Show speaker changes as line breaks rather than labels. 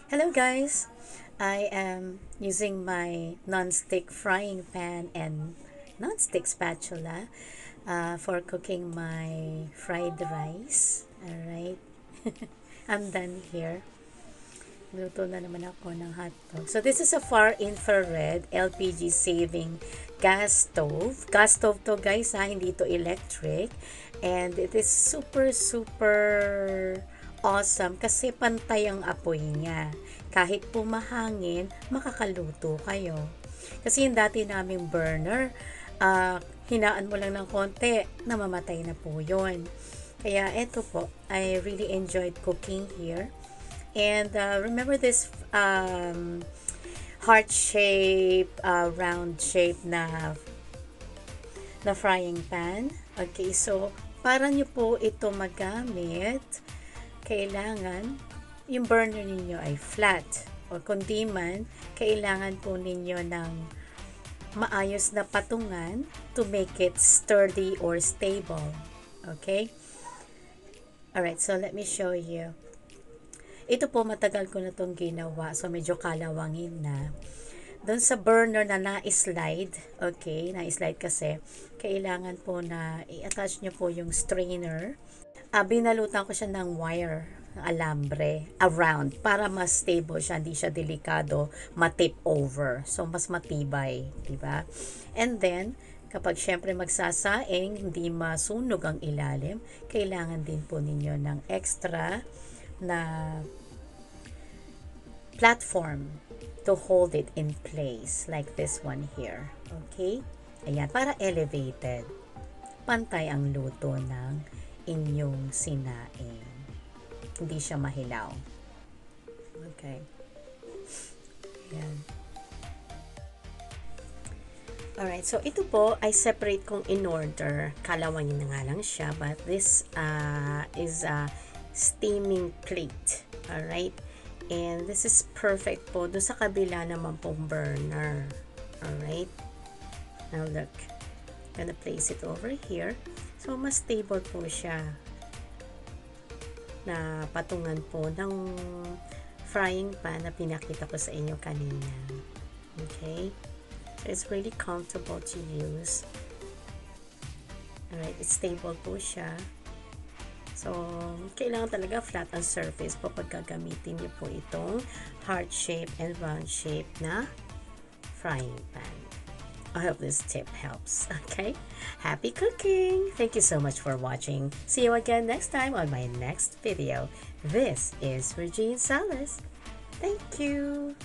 Hello guys! I am using my non-stick frying pan and non-stick spatula for cooking my fried rice. Alright, I'm done here. Luto na naman ako ng hotdog. So this is a far infrared LPG saving gas stove. Gas stove to guys ha, hindi to electric. And it is super awesome kasi pantay ang apoy niya. Kahit pumahangin, makakaluto kayo. Kasi yung dati naming burner, hinaan mo lang ng konti, namamatay na po yun. Kaya eto po, I really enjoyed cooking here. And remember this heart shape, round shape na frying pan. Okay, so para nyo po ito magamit, kailangan yung burner ninyo ay flat. O kundi man, kailangan po ninyo ng maayos na patungan to make it sturdy or stable. Okay? Alright, so let me show you. Ito po, matagal ko na itong ginawa. So, medyo kalawangin na. Doon sa burner na na-slide, okay, na-slide kasi, kailangan po na i-attach nyo po yung strainer. Binalutan ko siya ng wire, alambre, around, para mas stable siya, hindi siya delikado, matip over. So, mas matibay, diba? And then, kapag syempre magsasaing, hindi masunog ang ilalim, kailangan din po ninyo ng extra na platform to hold it in place like this one here. Okay? Ayan, para elevated. Pantay ang luto ng inyong sinaing. Hindi siya mahilaw. Okay. Ayan. Alright, so ito po ay separate kong in order. Kalawangin na nga lang siya, but this is steaming plate. Alright? And this is perfect po. Doon sa kabila naman pong burner. Alright? Now look. I'm gonna place it over here. So, mas stable po siya. Na patungan po ng frying pan na pinakita ko sa inyo kanina. Okay? So, it's really comfortable to use. Alright? It's stable po siya. So, kailangan talaga flat ang surface po pag gagamitin niyo po itong heart shape and round shape na frying pan. I hope this tip helps. Okay? Happy cooking! Thank you so much for watching. See you again next time on my next video. This is Regine Salas. Thank you!